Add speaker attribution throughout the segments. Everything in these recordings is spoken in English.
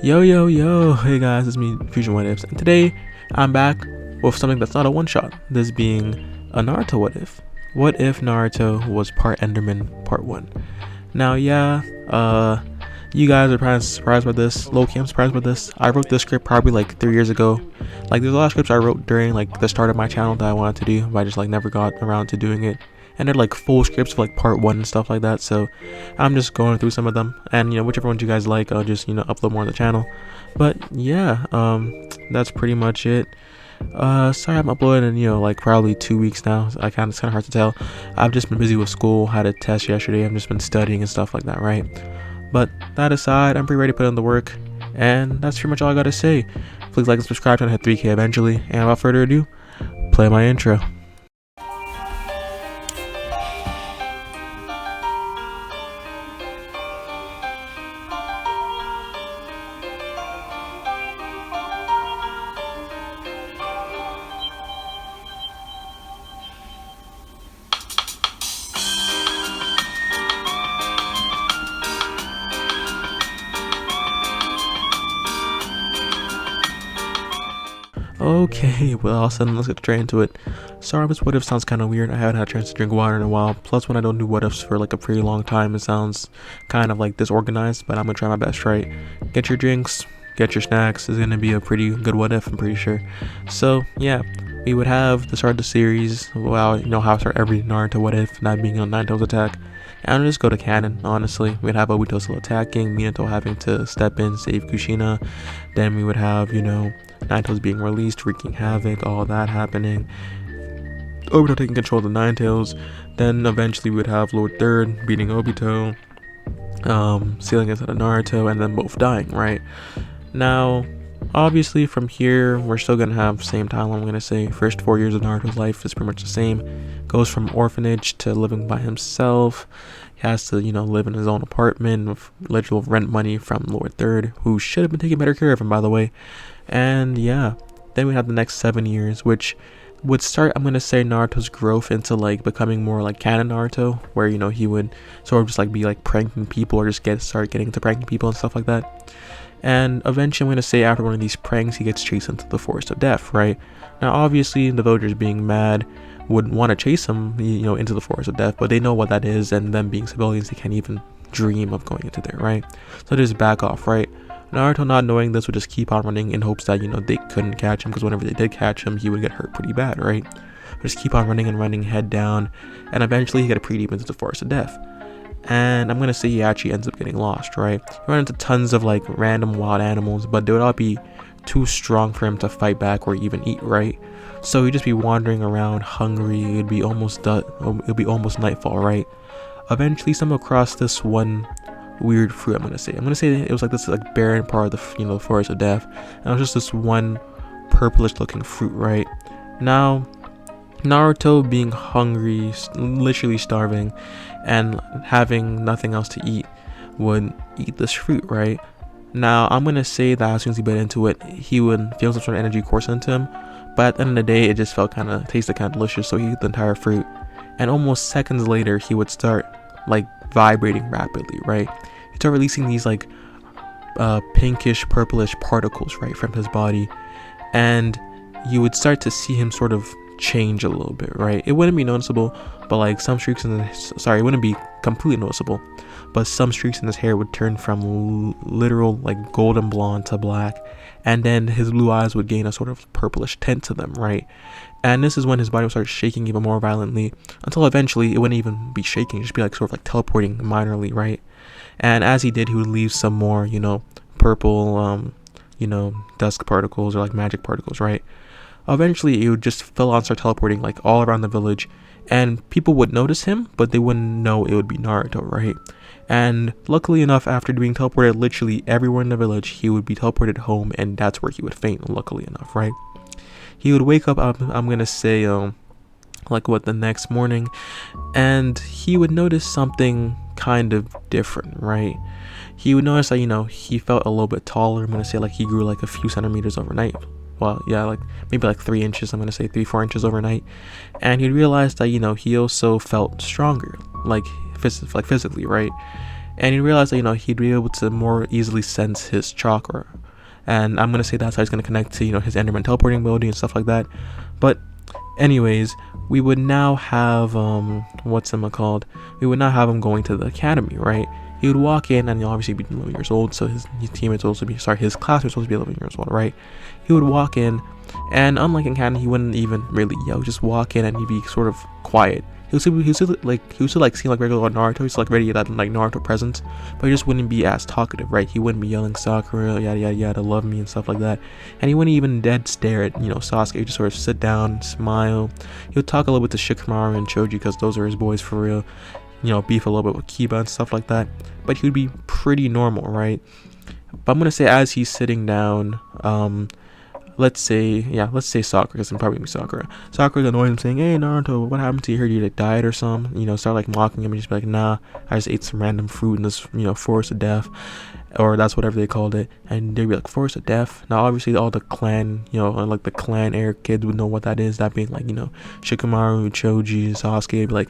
Speaker 1: Yo, hey guys, it's me, Fusion What Ifs, and today I'm back with something that's not a one-shot, this being a Naruto What If. What if Naruto was part Enderman, part 1? Now, you guys are probably surprised by this, low-key I'm surprised by this. I wrote this script probably like 3 years ago. Like, there's a lot of scripts I wrote during like the start of my channel that I wanted to do, but I just like never got around to doing it. And they're like full scripts of like part 1 and stuff like that, so I'm just going through some of them, and whichever ones you guys like, I'll just upload more on the channel. But yeah, that's pretty much it. Sorry I'm uploading in like probably 2 weeks now. It's kind of hard to tell. I've just been busy with school, had a test yesterday, I've just been studying and stuff like that, right? But that aside, I'm pretty ready to put in the work, and that's pretty much all I gotta say. Please like and subscribe, trying to hit 3K eventually, and without further ado, play my intro. Okay, well, all of a sudden, let's get straight into it. Sorry, this what if sounds kind of weird. I haven't had a chance to drink water in a while. Plus, when I don't do what ifs for like a pretty long time, it sounds kind of like disorganized, but I'm gonna try my best, right? Get your drinks, get your snacks. It's gonna be a pretty good what if, I'm pretty sure. So, yeah, we would have the start of the series. Well, how I start every Naruto what if, not being on Nine-Tails attack. And I'll just go to canon, honestly. We'd have Obito still attacking, Minato having to step in, save Kushina. Then we would have, Nine-Tails being released, wreaking havoc, all that happening. Obito taking control of the Nine-Tails. Then eventually we would have Lord Third beating Obito, sealing inside of Naruto, and then both dying, right? Now, obviously from here, we're still going to have the same timeline. I'm going to say first 4 years of Naruto's life is pretty much the same. Goes from orphanage to living by himself. He has to, live in his own apartment with literal rent money from Lord Third, who should have been taking better care of him, by the way. And yeah, then we have the next 7 years, which would start, I'm going to say, Naruto's growth into like becoming more like canon Naruto, where, he would sort of just like be like pranking people or just start getting into pranking people and stuff like that. And eventually, I'm going to say after one of these pranks, he gets chased into the Forest of Death, right? Now, obviously, the villagers being mad would want to chase him, into the Forest of Death, but they know what that is, and them being civilians, they can't even dream of going into there, right? So they just back off, right? Naruto, not knowing this, would just keep on running in hopes that, they couldn't catch him, because whenever they did catch him, he would get hurt pretty bad, right? But just keep on running and running, head down, and eventually he got pretty deep into the Forest of Death. And I'm gonna say he actually ends up getting lost, right? He ran into tons of like random wild animals, but they would all be too strong for him to fight back or even eat, right? So he'd just be wandering around hungry. It'd be almost nightfall, right? Eventually, stumble across this one weird fruit. I'm gonna say it was like this like barren part of the the Forest of Death, and it was just this one purplish looking fruit, right? Now, Naruto being hungry, literally starving, and having nothing else to eat, would eat this fruit, right? Now, I'm gonna say that as soon as he bit into it, he would feel some sort of energy course into him, but at the end of the day, it just tasted kind of delicious, so he ate the entire fruit, and almost seconds later, he would start like vibrating rapidly, right? He'd start releasing these like pinkish, purplish particles, right, from his body, and you would start to see him sort of change a little bit, right? It wouldn't be noticeable, but like some streaks in it wouldn't be completely noticeable, but some streaks in his hair would turn from literal like golden blonde to black, and then his blue eyes would gain a sort of purplish tint to them, right? And this is when his body would start shaking even more violently, until eventually it wouldn't even be shaking, it'd just be like sort of like teleporting minorly, right? And as he did, he would leave some more purple dusk particles or like magic particles, right? Eventually, it would just fill out and start teleporting like all around the village, and people would notice him, but they wouldn't know it would be Naruto, right? And luckily enough, after being teleported literally everywhere in the village, he would be teleported home, and that's where he would faint, luckily enough, right? He would wake up, I'm gonna say, the next morning, and he would notice something kind of different, right? He would notice that, he felt a little bit taller. I'm gonna say like he grew like a few centimeters overnight. Well, yeah, like maybe like 3 inches, I'm gonna say 3-4 inches overnight. And he'd realize that he also felt stronger, like physically, right? and he realized that, you know, he'd be able to more easily sense his chakra. And I'm gonna say that's how he's gonna connect to, you know, his Enderman teleporting ability and stuff like that. But anyways, we would now have what's him called? We would now have him going to the academy, right? He would walk in, and he'll obviously be 11 years old, so his teammates also be his classmates supposed to be 11 years old, right? He would walk in, and unlike in canon, he wouldn't even really yell. Just walk in, and he'd be sort of quiet. He would still seem like regular Naruto. He's like ready that like Naruto presence, but he just wouldn't be as talkative, right? He wouldn't be yelling Sakura, yada yada yada, love me and stuff like that. And he wouldn't even dead stare at, you know, Sasuke. He'd just sort of sit down, smile. He would talk a little bit to Shikamaru and Choji because those are his boys for real. You know, beef a little bit with Kiba and stuff like that. But he would be pretty normal, right? But I'm gonna say as he's sitting down, let's say Sakura, because I'm probably gonna be Sakura. Sakura annoys him, saying, "Hey Naruto, what happened to you? Heard you like died or something?" You know, start like mocking him and just be like, "Nah, I just ate some random fruit in this, you know, forest of death," or that's whatever they called it. And they'd be like, "Forest of death." Now, obviously, all the clan, you know, like the clan air kids would know what that is. That being like, you know, Shikamaru, Choji, Sasuke. Would be like,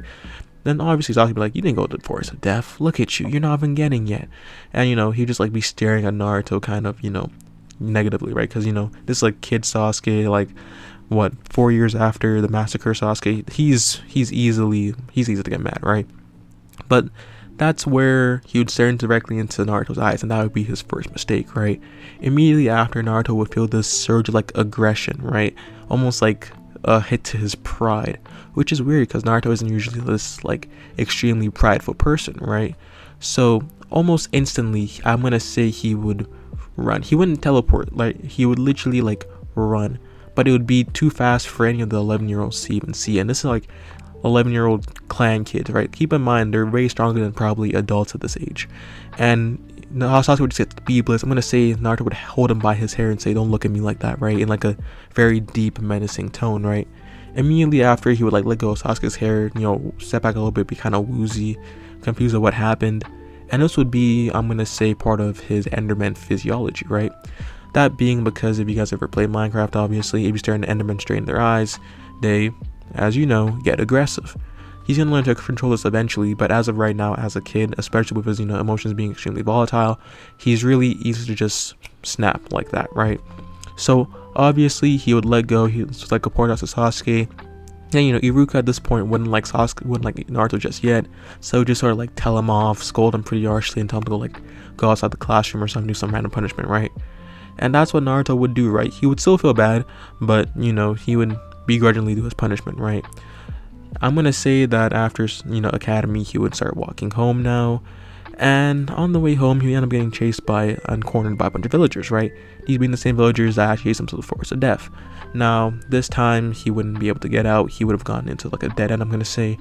Speaker 1: then obviously Sasuke would be like, "You didn't go to the forest of death. Look at you. You're not even getting yet." And you know, he'd just like be staring at Naruto, kind of, you know, negatively, right? Because, you know, this is like kid Sasuke, like what, 4 years after the massacre Sasuke, he's easy to get mad, right? But that's where he would stare directly into Naruto's eyes, and that would be his first mistake, right? Immediately after, Naruto would feel this surge of like aggression, right? Almost like a hit to his pride, which is weird because Naruto isn't usually this like extremely prideful person, right? So almost instantly, I'm gonna say he would run. He wouldn't teleport, like he would literally like run, but it would be too fast for any of the 11-year-olds to even see. And this is like 11-year-old clan kids, right? Keep in mind they're way stronger than probably adults at this age. And Sasuke would just get speedless. I'm gonna say Naruto would hold him by his hair and say, "Don't look at me like that," right? In like a very deep, menacing tone, right? Immediately after, he would like let go of Sasuke's hair, you know, step back a little bit, be kind of woozy, confused at what happened. And this would be, I'm gonna say, part of his Enderman physiology, right? That being because if you guys ever played Minecraft, obviously, if you stare at an Enderman straight in their eyes, they, as you know, get aggressive. He's gonna learn to control this eventually, but as of right now, as a kid, especially with his, you know, emotions being extremely volatile, he's really easy to just snap like that, right? So obviously, he would let go. He was like a port out to Sasuke. And, you know, Iruka at this point wouldn't like Naruto just yet, so just sort of like tell him off, scold him pretty harshly, and tell him to go outside the classroom or something, do some random punishment, right? And that's what Naruto would do, right? He would still feel bad, but, you know, he would begrudgingly do his punishment, right? I'm gonna say that after, you know, academy, he would start walking home now, and on the way home, he would end up getting chased by and cornered by a bunch of villagers, right? These being the same villagers that chased him to the forest of death. Now, this time, he wouldn't be able to get out. He would have gone into like a dead end, I'm gonna say,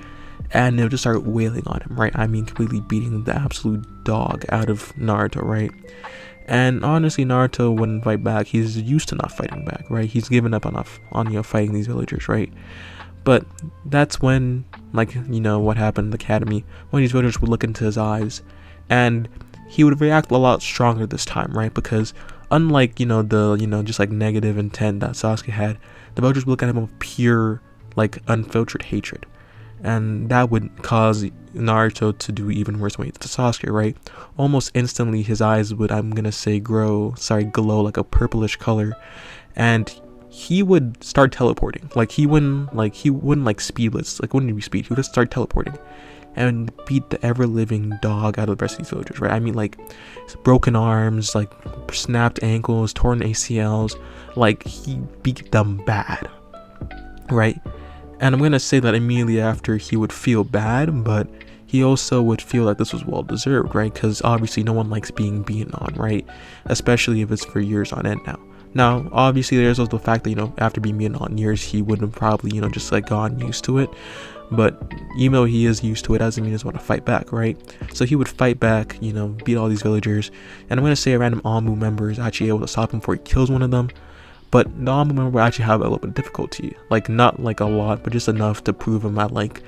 Speaker 1: and they would just start wailing on him, right? I mean, completely beating the absolute dog out of Naruto, right? And honestly, Naruto wouldn't fight back. He's used to not fighting back, right? He's given up on you know, fighting these villagers, right? But that's when, like, you know, what happened in the academy, when these villagers would look into his eyes, and he would react a lot stronger this time, right? Because unlike, you know, the, you know, just like negative intent that Sasuke had, the villagers would look at him with pure, like, unfiltered hatred. And that would cause Naruto to do even worse when he did to Sasuke, right? Almost instantly, his eyes would, I'm gonna say, glow like a purplish color, and he would start teleporting. Like he wouldn't speedless, like wouldn't be speed. He would just start teleporting and beat the ever-living dog out of the rest of these villagers, right? I mean, like, broken arms, like snapped ankles, torn ACLs, like he beat them bad, right? And I'm gonna say that immediately after, he would feel bad, but he also would feel that this was well deserved, right? Because obviously no one likes being beaten on, right? Especially if it's for years on end now. Now, obviously, there's also the fact that, you know, after being beaten on years, he would have probably, you know, just like gotten used to it. But even though he is used to it, doesn't mean he doesn't want to fight back, right? So he would fight back, you know, beat all these villagers. And I'm going to say a random Amu member is actually able to stop him before he kills one of them. But the Amu member will actually have a little bit of difficulty. Like, not like a lot, but just enough to prove him at like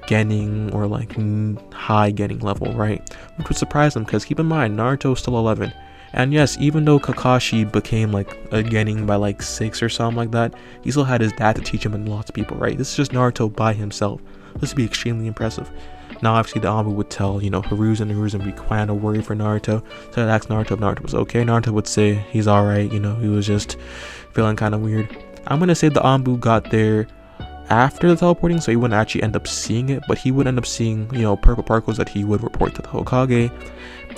Speaker 1: Genin or like high Genin level, right? Which would surprise him because keep in mind, Naruto's still 11. And yes, even though Kakashi became like a Genin by like 6 or something like that, he still had his dad to teach him and lots of people, right? This is just Naruto by himself. This would be extremely impressive. Now obviously the Anbu would tell, Hiruzen, and Hiruzen would be kind of worried for Naruto. So I'd ask Naruto if Naruto was okay. Naruto would say he's alright, he was just feeling kind of weird. I'm gonna say the Anbu got there after the teleporting, so he wouldn't actually end up seeing it, but he would end up seeing, purple particles that he would report to the Hokage.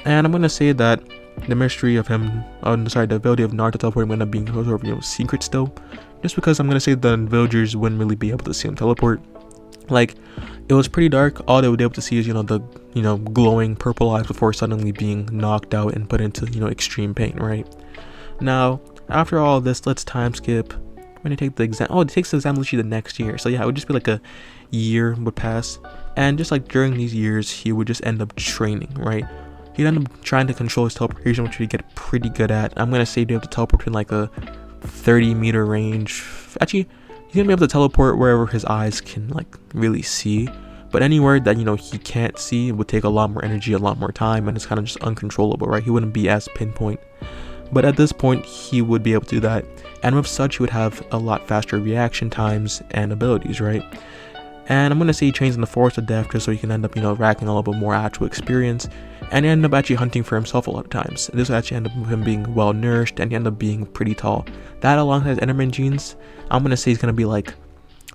Speaker 1: And I'm gonna say that the mystery of him, the ability of Naruto teleporting would end up being sort of, secret still, just because I'm gonna say the villagers wouldn't really be able to see him teleport. Like, it was pretty dark. All they would be able to see is, the glowing purple eyes before suddenly being knocked out and put into, extreme pain, right? Now, after all of this, let's time skip. When they take the exam, it takes the exam literally the next year. So yeah, it would just be like a year would pass, and just like during these years, he would just end up training, right? He'd end up trying to control his teleportation, which he'd get pretty good at. I'm gonna say he'd be able to teleport in like a 30-meter range. Actually, he's gonna be able to teleport wherever his eyes can like really see, but anywhere that he can't see would take a lot more energy, a lot more time, and it's kind of just uncontrollable, right? He wouldn't be as pinpoint. But at this point, he would be able to do that, and with such, he would have a lot faster reaction times and abilities, right? And I'm gonna say he trains in the Forest of Death just so he can end up, racking a little bit more actual experience, and he ended up actually hunting for himself a lot of times. This would actually end up with him being well nourished, and he ended up being pretty tall. That alongside his Enderman genes, I'm gonna say he's gonna be like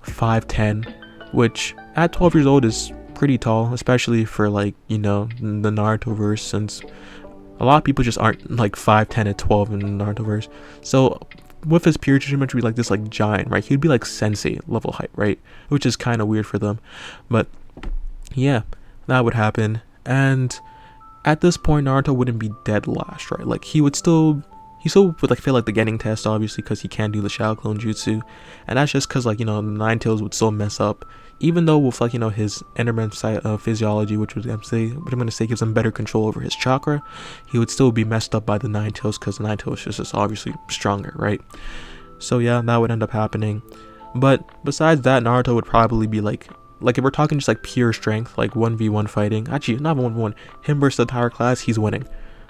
Speaker 1: 5'10", which at 12 years old is pretty tall, especially for like, the Naruto verse, since a lot of people just aren't like 5'10" at 12 in the Naruto verse. So with his peer treatment, be like this like giant, right? He'd be like sensei level height, right? Which is kind of weird for them, but yeah, that would happen. And at this point, Naruto wouldn't be dead last, right? Like he still would like fail like the getting test, obviously, because he can't do the Shadow Clone Jutsu, and that's just because like the Nine Tails would still mess up, even though with like his Enderman physiology, which I'm gonna say gives him better control over his chakra, he would still be messed up by the Nine Tails because the Nine Tails is just obviously stronger, right? So yeah, that would end up happening. But besides that, Naruto would probably be like if we're talking just like pure strength, like 1v1 fighting, actually not 1v1, him versus the entire class, he's winning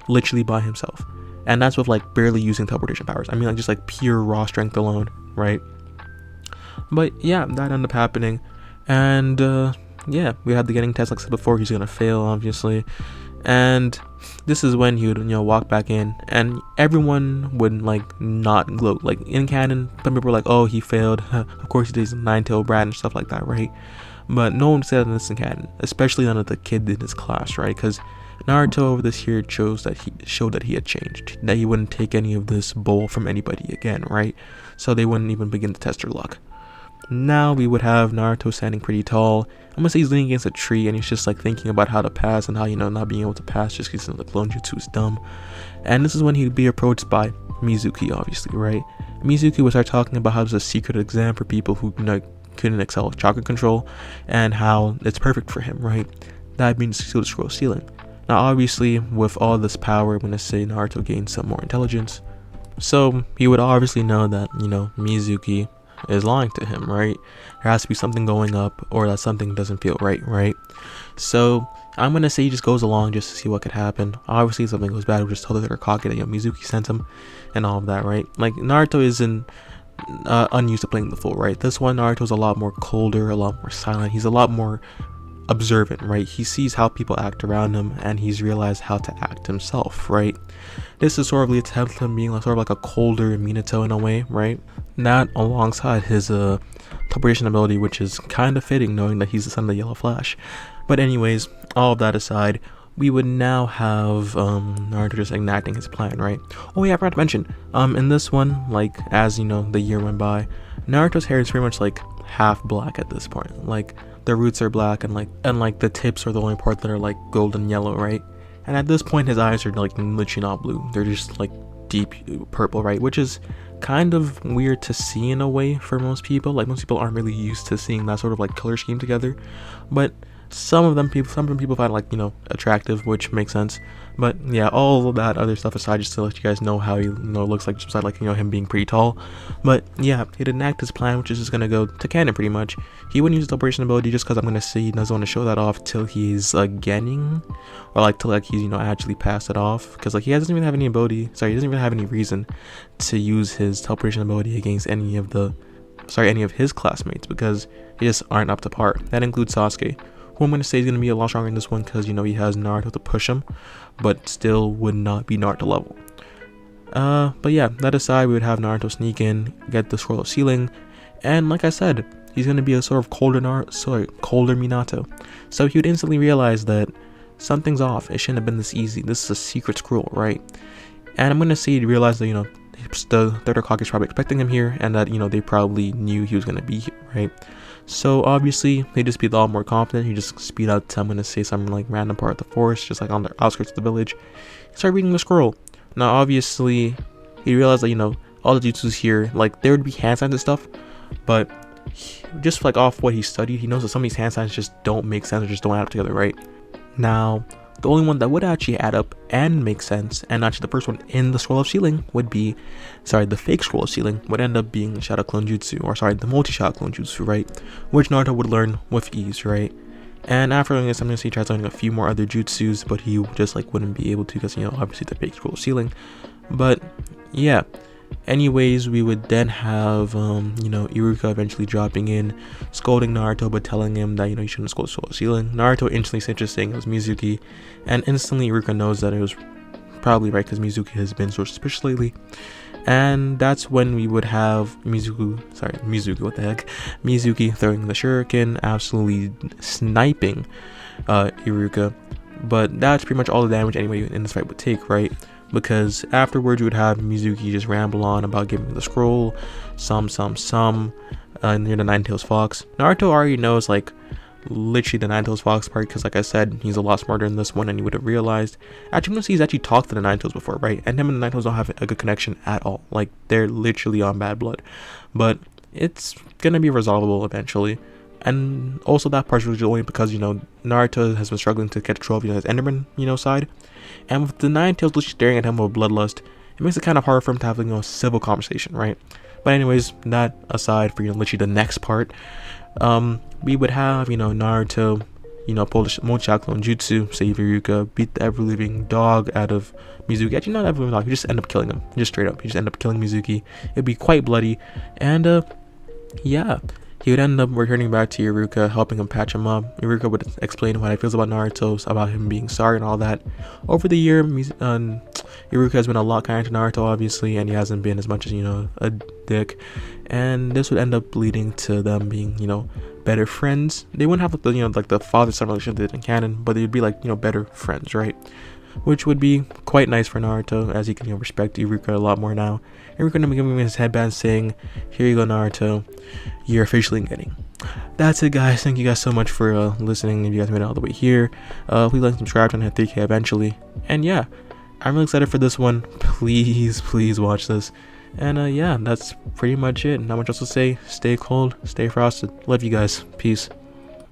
Speaker 1: literally by himself. And that's with like barely using teleportation powers. I mean, like just like pure raw strength alone, right? But yeah, that ended up happening. And yeah, we had the getting test. Like I said before, he's gonna fail, obviously. And this is when he would walk back in, and everyone would like not gloat. Like in canon, some people were like, oh, he failed. Of course he did, Nine-Tailed Brat and stuff like that, right? But no one said this in canon, especially none of the kids in his class, right? Because Naruto over this year showed that he had changed, that he wouldn't take any of this bull from anybody again, right? So they wouldn't even begin to test their luck. Now we would have Naruto standing pretty tall. I'm gonna say he's leaning against a tree, and he's just like thinking about how to pass and how not being able to pass just because the clone jutsu is dumb. And this is when he'd be approached by Mizuki, obviously, right? Mizuki would start talking about how there's a secret exam for people who couldn't excel with chakra control, and how it's perfect for him, right? That means to seal the scroll ceiling. Now obviously with all this power, I'm gonna say Naruto gained some more intelligence, so he would obviously know that Mizuki is lying to him, right? There has to be something going up, or that something doesn't feel right? So I'm gonna say he just goes along just to see what could happen. Obviously if something goes bad, we'll just tell the Hokage that Mizuki sent him and all of that, right? Like Naruto isn't unused to playing the fool, right? This one, Naruto's a lot more colder, a lot more silent. He's a lot more observant, right? He sees how people act around him, and he's realized how to act himself, right? This is sort of the attempt to him being like, sort of like a colder Minato in a way, right? That alongside his teleportation ability, which is kind of fitting knowing that he's the son of the Yellow Flash. But anyways, all of that aside, we would now have Naruto just enacting his plan, right? Oh yeah, I forgot to mention, in this one, like as the year went by, Naruto's hair is pretty much like half black at this point. Like the roots are black, and like the tips are the only part that are like golden yellow, right? And at this point his eyes are like literally not blue, they're just like deep purple, right? Which is kind of weird to see in a way for most people. Like most people aren't really used to seeing that sort of like color scheme together, but some people find like attractive, which makes sense. But yeah, all of that other stuff aside, just to let you guys know how he looks like, just beside like him being pretty tall. But yeah, he didn't enact his plan, which is just gonna go to canon pretty much. He wouldn't use his teleportation ability just because I'm gonna say he doesn't want to show that off till he's getting, or like till like he's actually passed it off, because like he doesn't even have any ability. Sorry, he doesn't even have any reason to use his teleportation ability against any of his classmates, because they just aren't up to par. That includes Sasuke, who I'm going to say is going to be a lot stronger in this one because, you know, he has Naruto to push him, but still would not be Naruto level. But yeah, that aside, we would have Naruto sneak in, get the scroll of sealing, and like I said, he's going to be a sort of colder Minato. So he would instantly realize that something's off. It shouldn't have been this easy. This is a secret scroll, right? And I'm going to say he realized that, you know, the third Hokage is probably expecting him here, and that, you know, they probably knew he was going to be here, right? So obviously, they just be a lot more confident. He just speed out to, I'm going to say, some like random part of the forest, just like on the outskirts of the village. He started reading the scroll. Now, obviously, he realized that, you know, all the jutsus here, like, there would be hand signs and stuff, but just like off what he studied, he knows that some of these hand signs just don't make sense or just don't add up together, right? Now, the only one that would actually add up and make sense, and actually the first one in the scroll of sealing would be, the fake scroll of sealing would end up being Shadow Clone Jutsu, or the multi-Shadow Clone Jutsu, right? Which Naruto would learn with ease, right? And after learning this, I'm going to say he tries learning a few more other jutsus, but he just like wouldn't be able to because, you know, obviously the fake scroll of sealing. But yeah, anyways, we would then have, you know, Iruka eventually dropping in, scolding Naruto, but telling him that, you know, he shouldn't scold scroll of sealing. Naruto instantly cinches saying it was Mizuki, and instantly Iruka knows that it was probably right because Mizuki has been so suspicious lately. And that's when we would have Mizuki throwing the shuriken, absolutely sniping Iruka. But that's pretty much all the damage anybody in this fight would take, right? Because afterwards you would have Mizuki just ramble on about giving the scroll, near the Nine-Tails Fox. Naruto already knows, like, literally the Nine-Tails Fox part, because like I said, he's a lot smarter in this one, and he would have realized. Actually, he's actually talked to the Nine-Tails before, right? And him and the Nine-Tails don't have a good connection at all. Like, they're literally on bad blood. But it's gonna be resolvable eventually. And also that part's really only because, you know, Naruto has been struggling to catch a trophy on his Enderman, you know, side. And with the Nine-Tails literally staring at him with bloodlust, it makes it kind of hard for him to have, you know, a civil conversation, right? But anyways, that aside, for, you know, literally the next part, we would have, you know, Naruto, you know, pull the multi-Shadow Clone Jutsu, save Iruka, beat the ever-living dog out of Mizuki. Actually, not ever-living dog, he just end up killing him. Just straight up, he just end up killing Mizuki. It'd be quite bloody, and yeah, he would end up returning back to Iruka, helping him patch him up. Iruka would explain what he feels about Naruto, about him being sorry and all that. Over the year, Iruka has been a lot kinder to Naruto, obviously, and he hasn't been as much as, you know, a dick. And this would end up leading to them being, you know, better friends. They wouldn't have, you know, like the father-son relationship they did in canon, but they'd be like, you know, better friends, right? Which would be quite nice for Naruto, as he can, you know, respect Iruka a lot more now. Iruka would be giving him his headband saying, "Here you go, Naruto, you're officially getting." That's it, guys. Thank you guys so much for listening. If you guys made it all the way here, please like and subscribe and hit 3K eventually. And yeah, I'm really excited for this one. Please watch this. And yeah, that's pretty much it. Not much else to say. Stay cold, stay frosted. Love you guys. Peace.